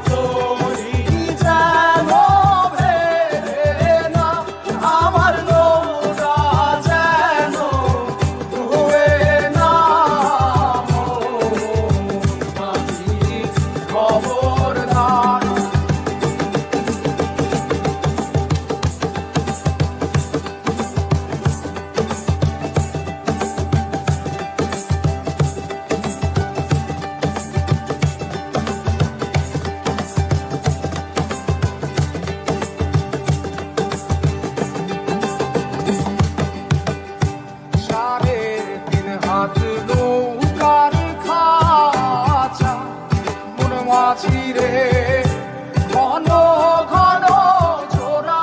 তরি যেন ভেড়ে না, আমার নৌকা যেন ডুবে না। মাঝি খবরদার, নৌকার খাঁচা মন মাঝি রে ঘন ঘন জোড়া।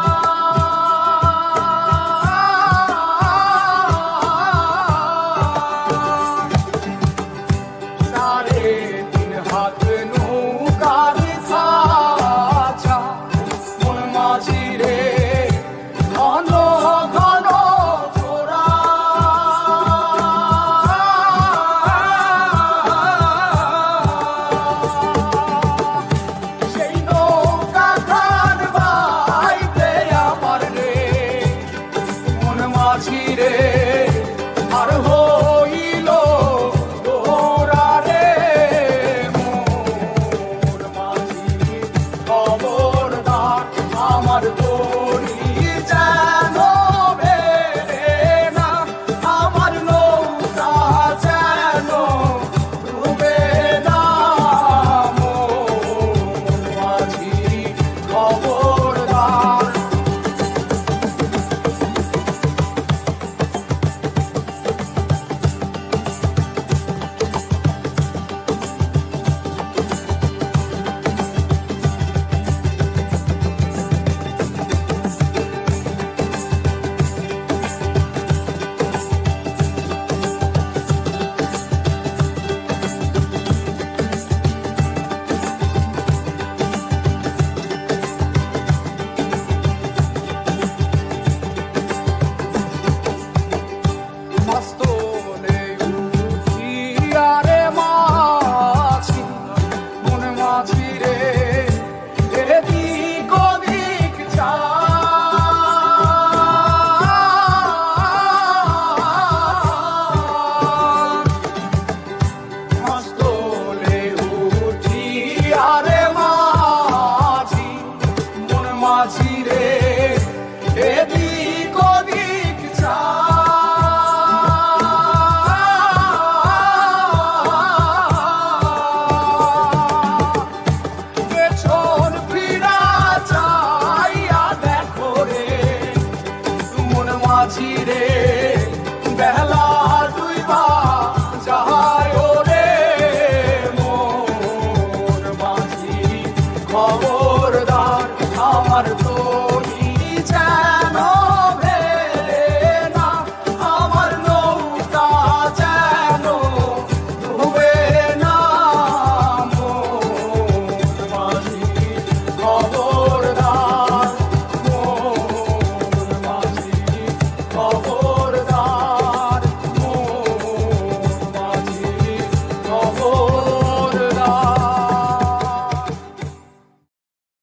সাড়ে তিন হাত নৌকার খাঁচা মন মাঝি রে ঘন ঘন জোড়া। রে আর হইল তোরা রে মোর মাঝি খবরদার, আমার তরি যেন ভেড়ে না, আমার নৌকা যেন ডুবে না। মোর মাঝি খবরদার, মস্তলে উঠিয়া রে মাঝি মন মাঝি রে এদিক ওদিক মস্তলে উঠিয়া রে মাঝি মন মাঝি রে এদিক ওদিক মাঝি রে বেলা ডুইবা যায় রে মোর মাঝি খবরদার, আমার তো